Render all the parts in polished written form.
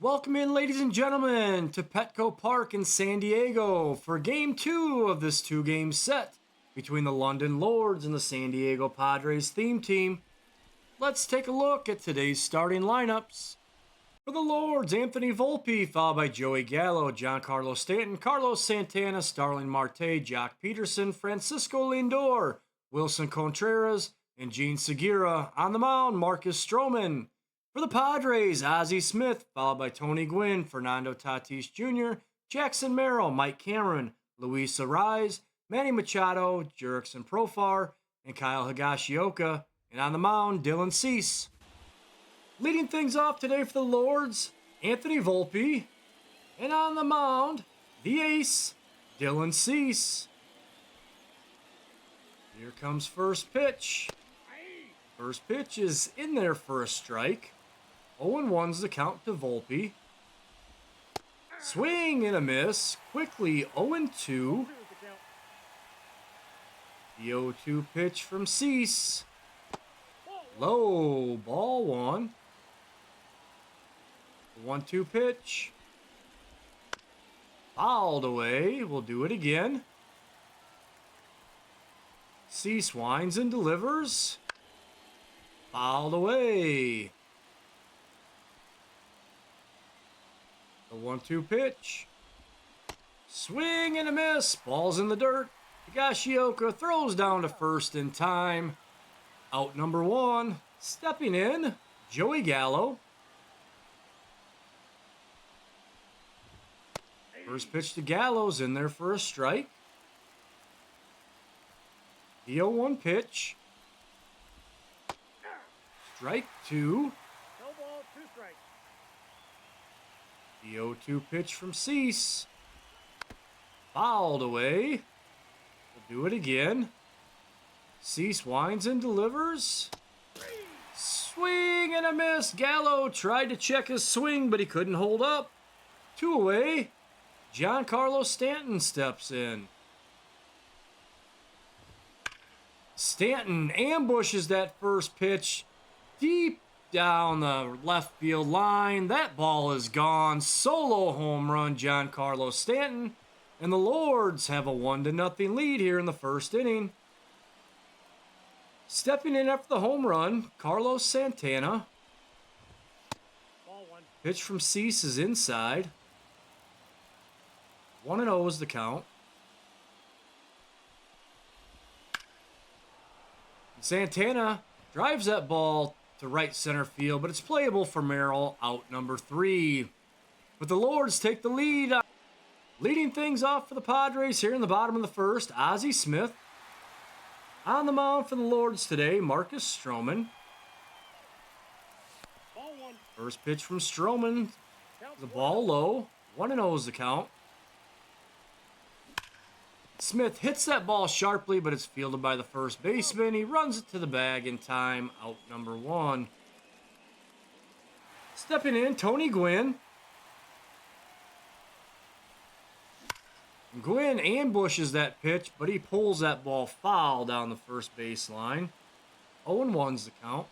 Welcome in, ladies and gentlemen, to Petco Park in San Diego for Game 2 of this two-game set between the London Lords and the San Diego Padres theme team. Let's take a look at today's starting lineups. For the Lords, Anthony Volpe, followed by Joey Gallo, Giancarlo Stanton, Carlos Santana, Starling Marte, Jock Peterson, Francisco Lindor, Wilson Contreras, and Gene Segura. On the mound, Marcus Stroman. For the Padres, Ozzie Smith, followed by Tony Gwynn, Fernando Tatis Jr., Jackson Merrill, Mike Cameron, Luis Arraez, Manny Machado, Jurickson Profar, and Kyle Higashioka. And on the mound, Dylan Cease. Leading things off today for the Lords, Anthony Volpe. And on the mound, the ace, Dylan Cease. Here comes first pitch. First pitch is in there for a strike. 0-1's the count to Volpe. Swing and a miss. Quickly 0-2. The 0-2 pitch from Cease. Low, ball one. The 1-2 pitch. Fouled away. We'll do it again. Cease winds and delivers. Fouled away. The 1-2 pitch. Swing and a miss. Ball's in the dirt. Higashioka throws down to first in time. Out number one. Stepping in, Joey Gallo. First pitch to Gallo's in there for a strike. The 0-1 pitch. Strike two. No ball, two strikes. The 0-2 pitch from Cease. Fouled away. We'll do it again. Cease winds and delivers. Swing and a miss. Gallo tried to check his swing, but he couldn't hold up. Two away. Giancarlo Stanton steps in. Stanton ambushes that first pitch deep down the left field line. That ball is gone. Solo home run, Giancarlo Stanton. And the Lords have a 1-0 lead here in the first inning. Stepping in after the home run, Carlos Santana. Ball one. Pitch from Cease is inside. 1-0 is the count. Santana drives that ball to right center field, but it's playable for Merrill, out number 3. But the Lords take the lead. Leading things off for the Padres here in the bottom of the first, Ozzie Smith. On the mound for the Lords today, Marcus Stroman. Ball one. First pitch from Stroman. The ball low. 1-0 is the count. Smith hits that ball sharply, but it's fielded by the first baseman. He runs it to the bag in time, out number 1. Stepping in, Tony Gwynn. Gwynn ambushes that pitch, but he pulls that ball foul down the first baseline. 0-1's the count.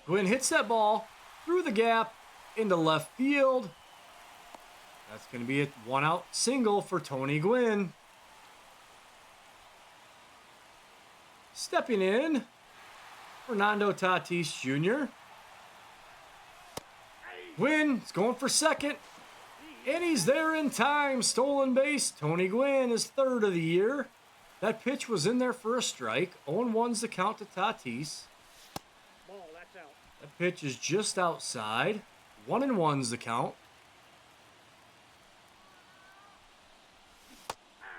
Gwynn hits that ball through the gap into left field. That's going to be a 1-out single for Tony Gwynn. Stepping in, Fernando Tatis Jr. Gwynn is going for second. And he's there in time. Stolen base. Tony Gwynn is third of the year. That pitch was in there for a strike. 0-1's the count to Tatis. Ball, that's out. That pitch is just outside. 1-1's the count.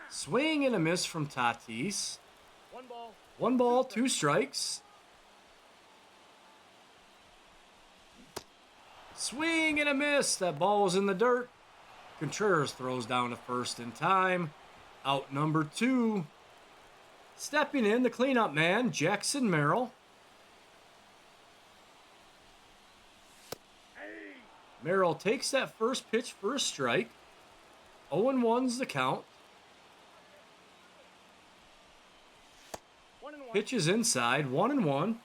Swing and a miss from Tatis. One ball. 1 ball, 2 strikes. Swing and a miss. That ball was in the dirt. Contreras throws down to first in time. Out number 2. Stepping in, the cleanup man, Jackson Merrill. Merrill takes that first pitch for a strike. 0-1's the count. Pitch is inside, 1-1.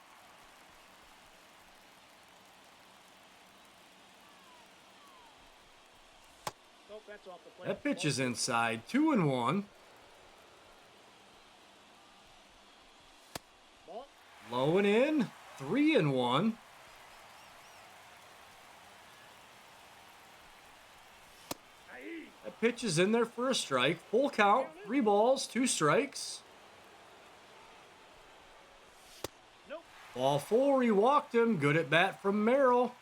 Nope, that's off the plate. That pitch Ball is two. inside. 2-1. Ball. Low and in. 3-1. Aye. That pitch is in there for a strike. Full count. 3 balls, 2 strikes. Nope. Ball 4, he walked him. Good at bat from Merrill.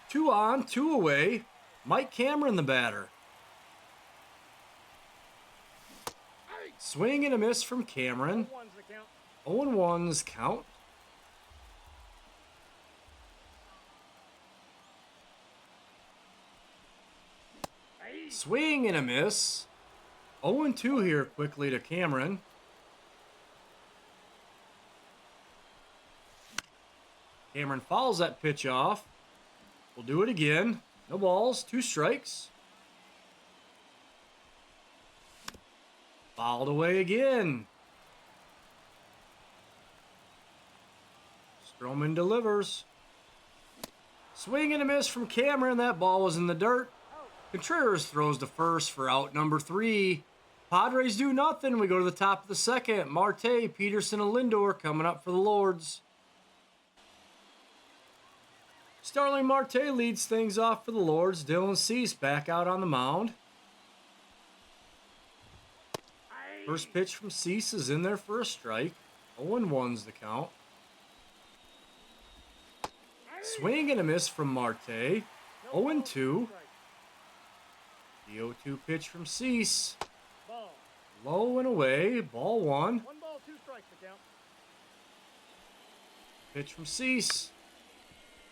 2 on, 2 away. Mike Cameron, the batter. Aye. Swing and a miss from Cameron. 1's the count. 0-1's count. Aye. Swing and a miss. 0-2 here quickly to Cameron. Cameron fouls that pitch off. We'll do it again. No balls, 2 strikes. Fouled away again. Stroman delivers. Swing and a miss from Cameron. That ball was in the dirt. Contreras throws to first for out number 3. Padres do nothing. We go to the top of the second. Marte, Peterson, and Lindor coming up for the Lords. Starling Marte leads things off for the Lords. Dylan Cease back out on the mound. Aye. First pitch from Cease is in there for a strike. 0-1's the count. Swing and a miss from Marte. No 0-2. ball, strike. The 0-2 pitch from Cease. Ball. Low and away. Ball 1. 1 ball, 2 strikes the count. Pitch from Cease.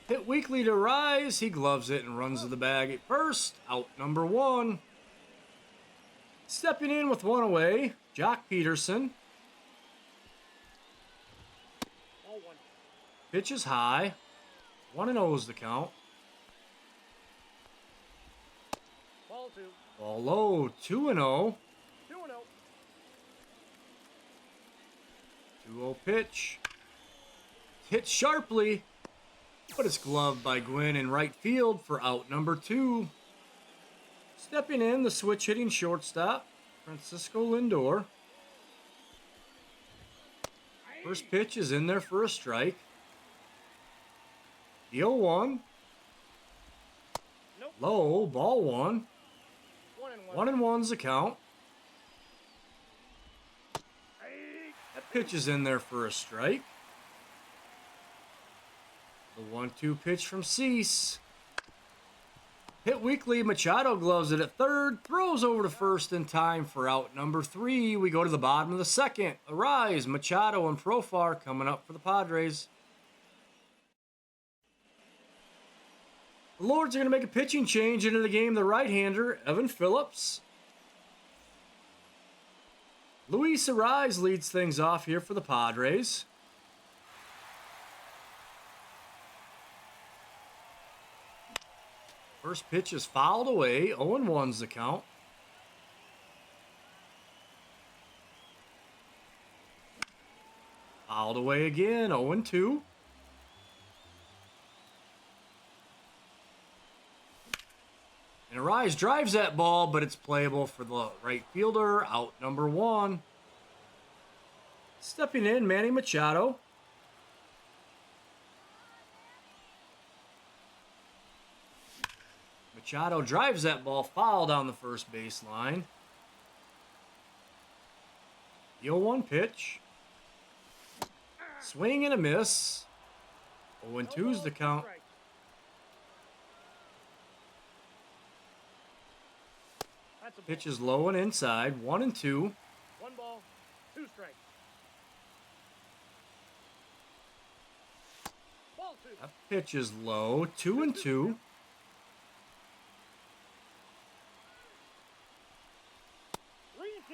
Hit weakly to Arraez. He gloves it and runs to the bag at first. Out number 1. Stepping in with 1 away. Jock Peterson. Ball 1. Pitch is high. 1-0's the count. Ball 2. Ball low. 2-0. 2-0. 2-0 pitch. Hit sharply, but it's gloved by Gwynn in right field for out number 2. Stepping in, the switch hitting shortstop, Francisco Lindor. First pitch is in there for a strike. The 0-1. Nope. Low, ball 1. 1-1. 1-1's the count. Aye. That pitch is in there for a strike. The 1-2 pitch from Cease. Hit weakly, Machado gloves it at third, throws over to first in time for out number 3. We go to the bottom of the second. Arraez, Machado, and Profar coming up for the Padres. The Lords are going to make a pitching change into the game. The right-hander, Evan Phillips. Luis Arraez leads things off here for the Padres. First pitch is fouled away. 0-1's the count. Fouled away again. 0-2. And Arraez drives that ball, but it's playable for the right fielder. Out number 1. Stepping in, Manny Machado. Machado drives that ball foul down the first baseline. The 0-1 pitch. Swing and a miss. 0-2's the count. That's a ball. Pitch is low and inside. 1-2. 1 ball, 2 strikes. Ball 2. That pitch is low. 2-2.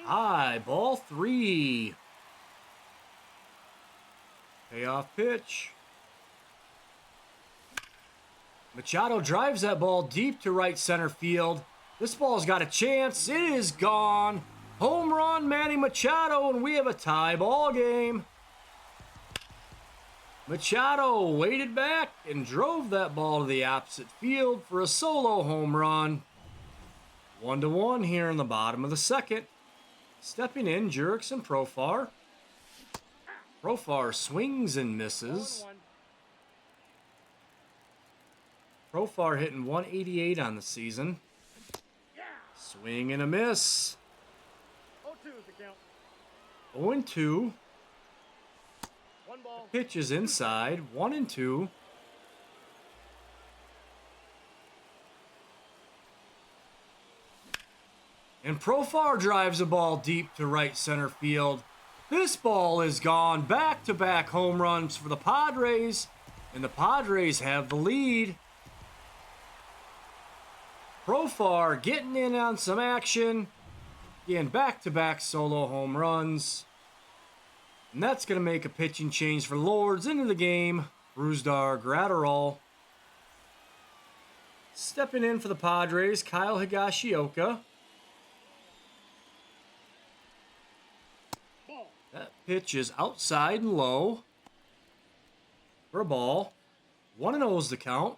High, ball 3. Payoff pitch. Machado drives that ball deep to right center field. This ball's got a chance. It is gone. Home run, Manny Machado, and we have a tie ball game. Machado waited back and drove that ball to the opposite field for a solo home run. 1-1 here in the bottom of the second. Stepping in, Jurickson, Profar. Profar swings and misses. 0-1. Profar hitting 188 on the season. Yeah. Swing and a miss. 0-2 is the count. 0-2. 1 ball. Pitch is inside. 1-2. And Profar drives a ball deep to right center field. This ball is gone. Back-to-back home runs for the Padres. And the Padres have the lead. Profar getting in on some action. Again, back-to-back solo home runs. And that's going to make a pitching change for Lords into the game. Brusdar Gratterall. Stepping in for the Padres, Kyle Higashioka. Ball. That pitch is outside and low for a ball. 1-0 is the count.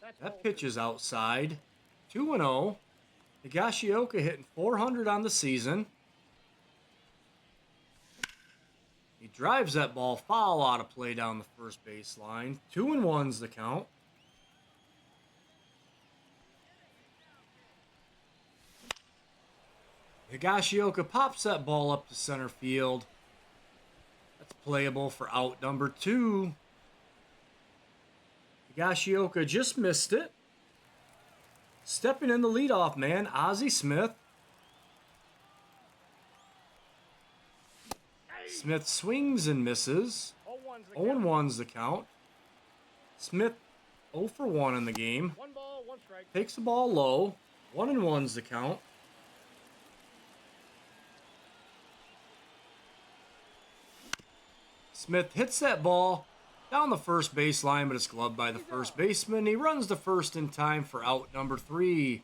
That's That ball pitch 2. is outside. 2-0. Higashioka hitting 400 on the season. He drives that ball foul out of play down the first baseline. 2-1's the count. Higashioka pops that ball up to center field. That's playable for out number 2. Higashioka just missed it. Stepping in the leadoff man, Ozzie Smith. Smith swings and misses. 0-1's 0-1's the the count. count. Smith 0 for 1 in the game. 1 ball, 1 strike. Takes the ball low. 1-1's the count. Smith hits that ball down the first baseline, but it's gloved by the first baseman. He runs to first in time for out number 3.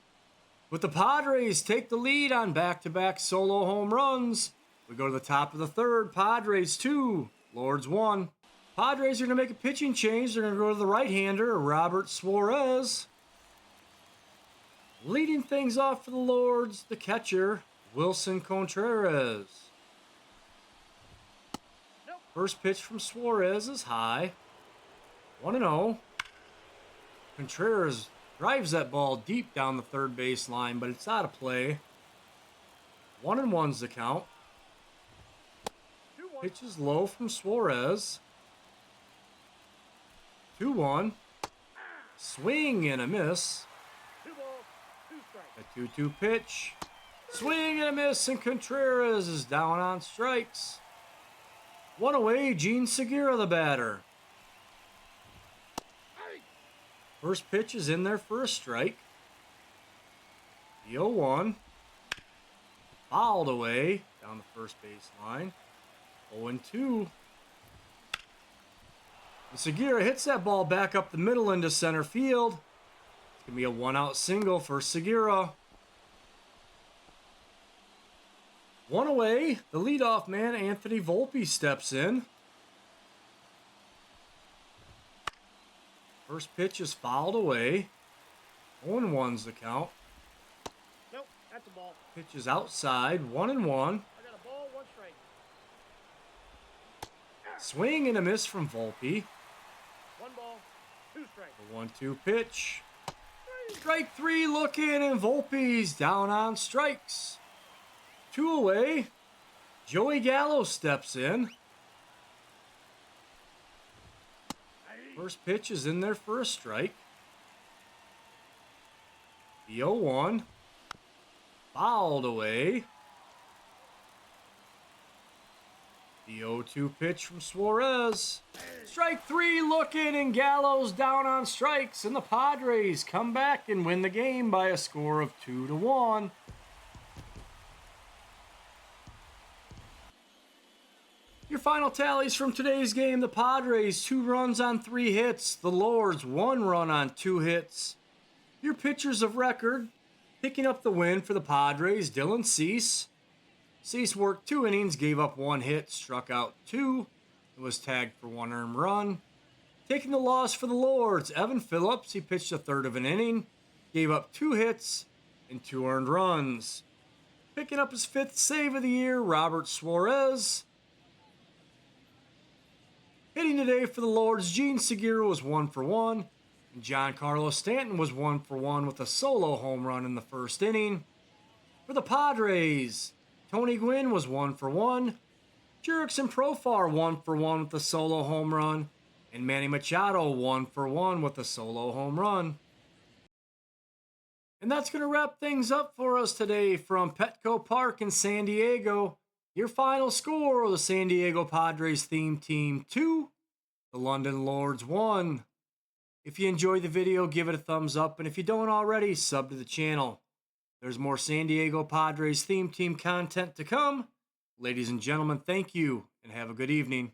With the Padres take the lead on back-to-back solo home runs, we go to the top of the third. Padres 2, Lords 1. Padres are going to make a pitching change. They're going to go to the right-hander, Robert Suarez. Leading things off for the Lords, the catcher, Wilson Contreras. First pitch from Suarez is high. 1-0. Contreras drives that ball deep down the third base line, but it's out of play. 1-1's the count. 2-1. Pitch is low from Suarez. 2-1. Swing and a miss. 2 balls, 2 strikes. A 2-2 pitch. Swing and a miss, and Contreras is down on strikes. 1 away, Gene Segura, the batter. First pitch is in there for a strike. The 0-1. Fouled away down the first baseline. 0-2. And Segura hits that ball back up the middle into center field. It's going to be a 1-out single for Segura. 1 away, the leadoff man, Anthony Volpe, steps in. First pitch is fouled away. 0-1's the count. Nope, that's a ball. Pitch is outside, 1-1. I got a ball, 1 strike. Swing and a miss from Volpe. 1 ball, 2 strikes. The 1-2 pitch. Strike 3 looking, and Volpe's down on strikes. 2 away. Joey Gallo steps in. First pitch is in there for a strike. The 0-1. Fouled away. The 0-2 pitch from Suarez. Strike 3 looking, and Gallo's down on strikes, and the Padres come back and win the game by a score of 2-1. Your final tallies from today's game: the Padres 2 runs on 3 hits, the Lords 1 run on 2 hits. Your pitchers of record: picking up the win for the Padres, Dylan Cease. Cease worked 2 innings, gave up 1 hit, struck out 2, and was tagged for 1 earned run. Taking the loss for the Lords, Evan Phillips, he pitched a third of an inning, gave up 2 hits and 2 earned runs. Picking up his 5th save of the year, Robert Suarez. Hitting today for the Lords, Gene Segura was 1 for 1, and Giancarlo Stanton was 1 for 1 with a solo home run in the first inning. For the Padres, Tony Gwynn was 1 for 1, Jurickson Profar 1 for 1 with a solo home run, and Manny Machado 1 for 1 with a solo home run. And that's going to wrap things up for us today from Petco Park in San Diego. Your final score: the San Diego Padres theme team 2, the London Lords 1. If you enjoyed the video, give it a thumbs up, and if you don't already, sub to the channel. There's more San Diego Padres theme team content to come. Ladies and gentlemen, thank you, and have a good evening.